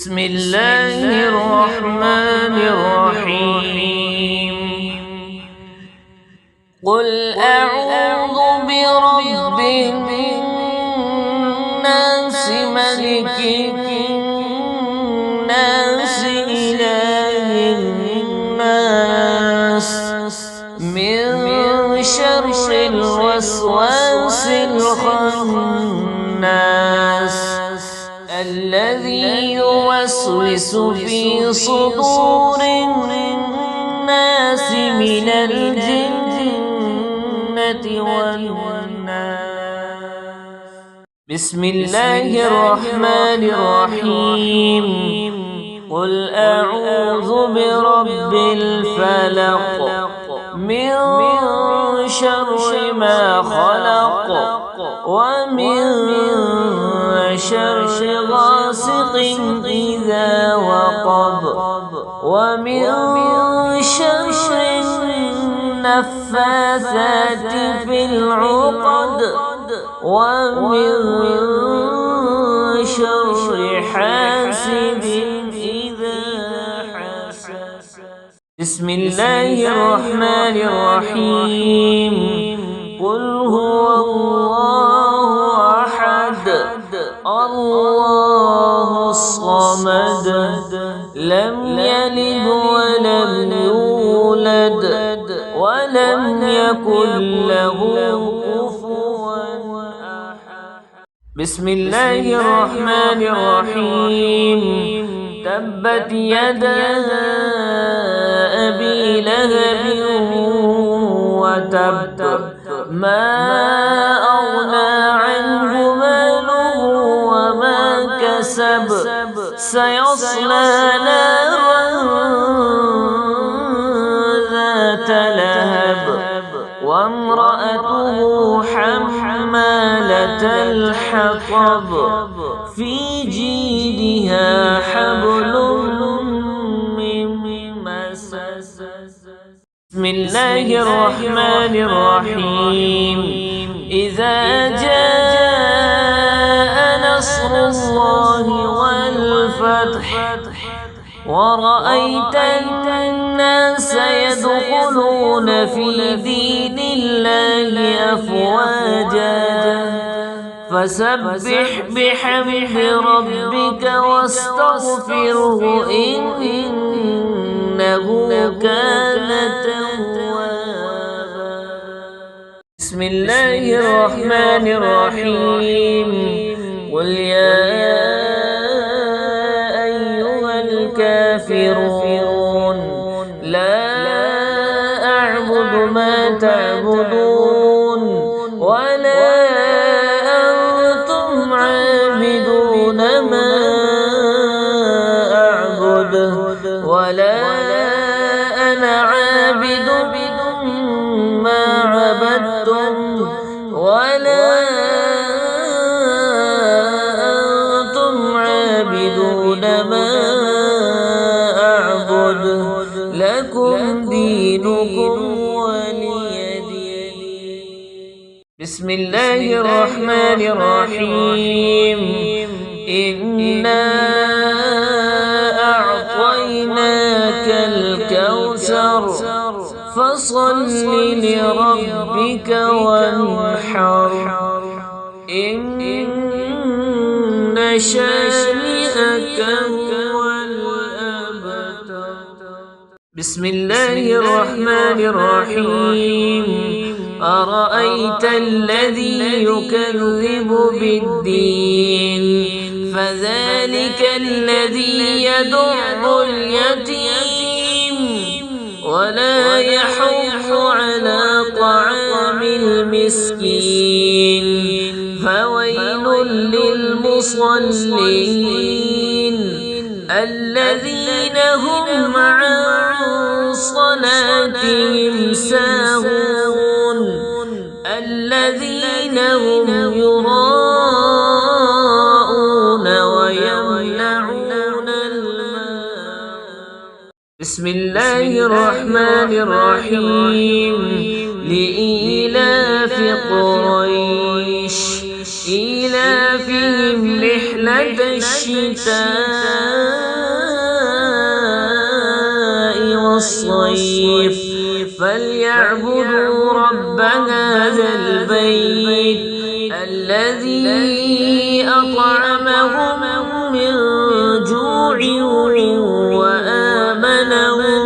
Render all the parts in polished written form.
بسم الله الرحمن الرحيم. قل أعوذ برب الناس ملك الناس إله الناس من شر الوسواس الخناس الذي يوسوس في صدور الناس من الجنة والناس. بسم الله الرحمن الرحيم. قل أعوذ برب الفلق من شر ما خلق ومن شر غاسق إذا وقب ومن شر النفاثات في العقد ومن شر حاسد إذا حسد. بسم الله الرحمن الرحيم. قل هو الله أحد الله الصمد لم يلد ولم يولد ولم يكن له كفوا أحد. بسم الله الرحمن الرحيم. تبت يدا أبي لهب وتب ما أغنى عنه ماله وما كسب سيصلى نارا ذات لهب وامرأته حمالة الحطب في جيدها حبل من مسد. بسم الله الرحمن الرحيم. إذا جاء نصر الله والفتح ورأيت الناس يدخلون في دين الله أفواجا فسبح بحمد ربك واستغفره إنه كان توابا. بسم الله الرحمن الرحيم. قل يا أيها الكافرون لا أعبد ما تعبدون ولا أنتم عابدون ما أعبد ولا أنا عابد ما عبدتم ولا أنتم عابدون ما أعبد لكم دينكم ولي دين. بسم الله الرحمن الرحيم. إنا أعطيناك الكوثر فصل لربك وانحر إن شانئك هو الأبتر. بسم الله الرحمن الرحيم. أرأيت الذي يكذب بالدين فذلك الذي يدع اليتيم ولا يحض على طعام المسكين فويل للمصلين الذين هم عن صلاتهم ساهون الذين هم يراءون ويمنعون الماء. بسم الله الرحمن الرحيم. لإيلاف قريش إيلافهم رحلة الشتاء والصيف فليعبدوا رب هذا البيت الذي أطعمهم من جوع وآمنهم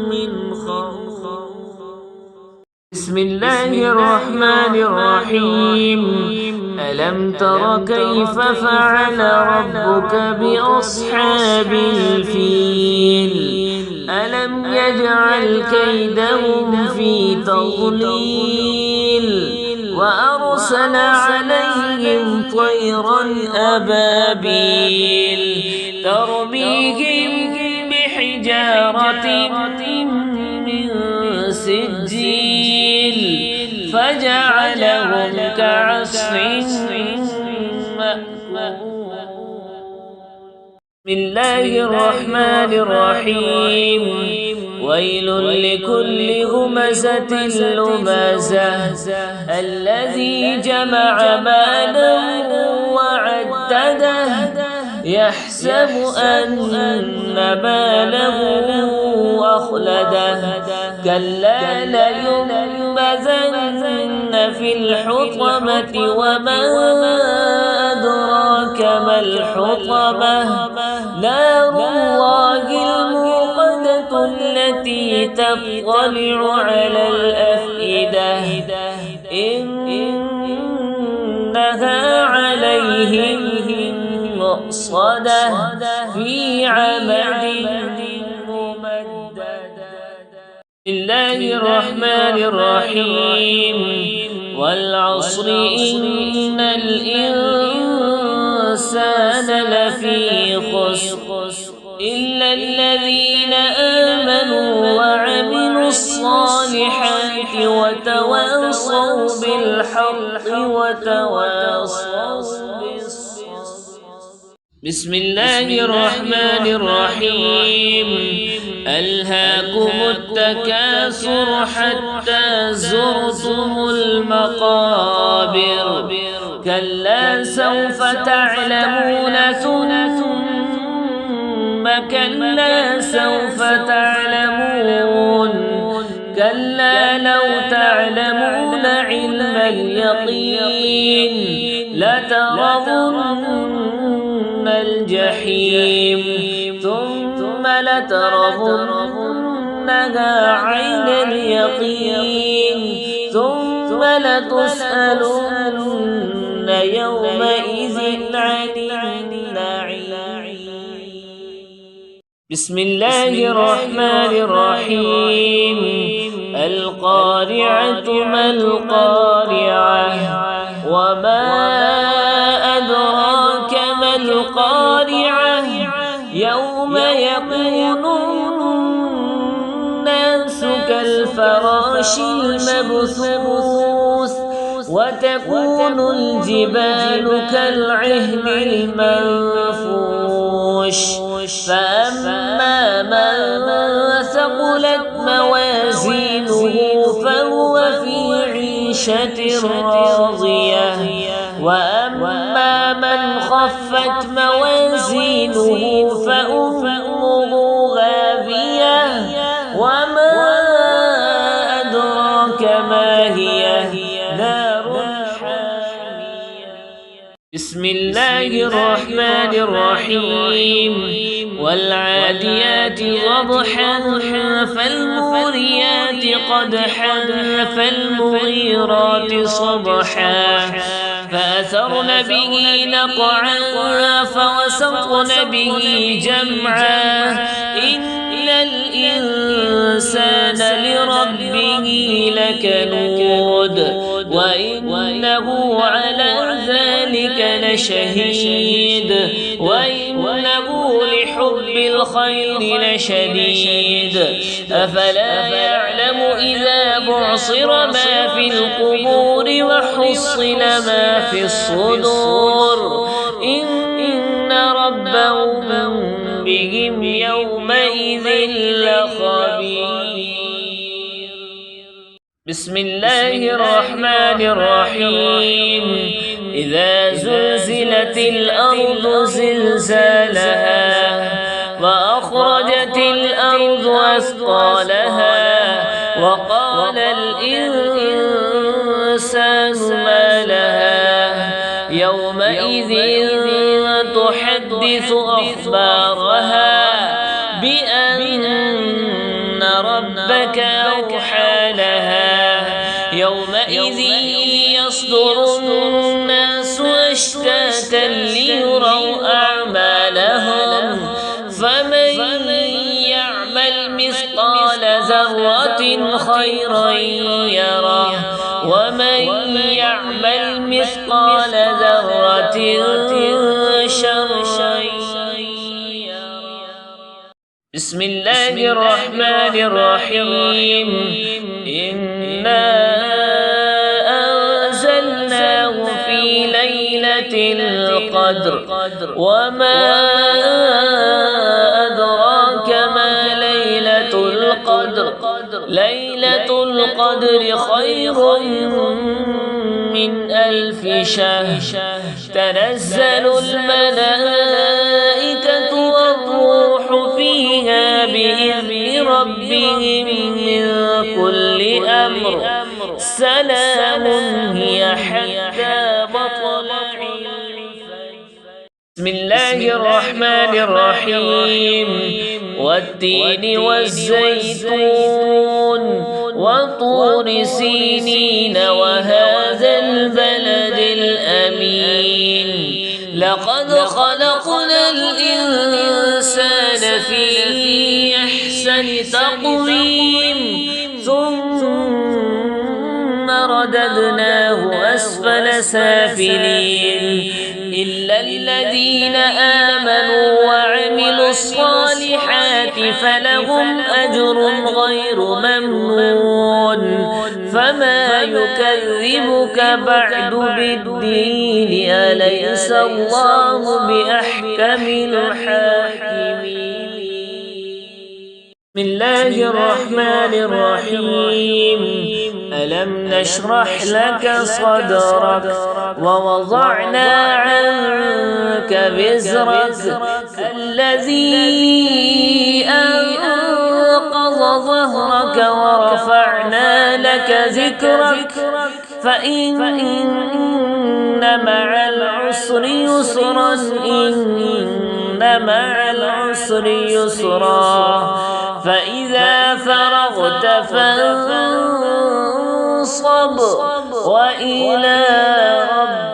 من خوف. بسم الله الرحمن الرحيم. ألم تر كيف فعل ربك بأصحاب الفيل؟ ألم يجعل كيدهم في تضليل وأرسل عليهم طيرا أبابيل ترميهم بحجارة من سجيل فجعلهم كعصف مأكول. بسم الله الرحمن الرحيم. ويل لكل همزة لمزة الذي جمع مالا وعدده يحسب أن ماله أخلده كلا لينبذن في الحطمة وما أدراك ما الحطمة نار الله الموقدة التي تطلع على الأفئدة إنها عليهم مؤصدة في عمد ممددة. بسم الله الرحمن الرحيم. والعصر إن الإنسان لفي خسر إلا الذين آمنوا وعملوا الصالحات وتواصوا بالحق وتواصوا بالصبر. بسم الله الرحمن الرحيم. ألهاكم التكاثر حتى زرتم المقابر كلا سوف تعلمون ثم كلا سوف تعلمون كلا لو تعلمون علم اليقين لترون الجحيم ثم لترونها عين اليقين ثم لتسألن يومئذ عن النعيم. بسم الله الرحمن الرحيم. القارعة ما القارعة وما أدراك ما القارعة يوم يكون الناس كالفراش المبثوث وتكون الجبال كالعهن المنفوش فأما من ثقلت موازينه فهو في عيشة راضية وأما من خفت موازينه فأمه غاوية وما أدراك ما هي نار حامية. بسم الله الرحمن الرحيم. والعاديات ضبحا فالموريات قدحا فالمغيرات صبحا فأثرن به نقعا فوسطن به جمعا إن الإنسان لربه لكنود وإنه على ذلك لشهيد وإنه لحب الخير لشديد أفلا يعلم إذا بعصر ما في القبور وحصل ما في الصدور إن ربهم بهم يومئذ لخبير. بسم الله الرحمن الرحيم. إذا زلزلت الأرض زلزالها وأخرجت الأرض أثقالها وقال الإنسان ما لها يومئذ تحدث أخبارها بأن ربك أوحى لها يومئذ يصدر الناس أشتاتا ليروا أعمالهم فمن يعمل مثقال ذرة خيرا يره ومن يعمل مثقال ذرة شرا يره. بسم الله الرحمن الرحيم. إنا أنزلناه في ليلة القدر وما أدراك ما ليلة القدر. ليلة القدر خير من 1000 شهر. تنزل الملائكة والروح فيها بإذن ربهم من كل أمر سلام هي حتى مطلع الفجر. بسم الله الرحمن الرحيم. والتين والزيتون وطور سينين وهذا البلد الأمين. لقد خلقنا الإنسان في أحسن تقويم ثم رددناه أسفل سافلين إلا الذين آمنوا وعملوا الصالحات فلهم أجر غير ممنون. فما يكذبك بعد بالدين أليس الله بأحكم الحاكمين. بسم الله الرحمن الرحيم. ألم نشرح لك صدرك ووضعنا عنك وزرك الذي أنقض ظهرك ورفعنا لك ذكرك فإن مع العسر يسرا إن مع العسر يسرا فإذا فرغت فانصب وإلى ربك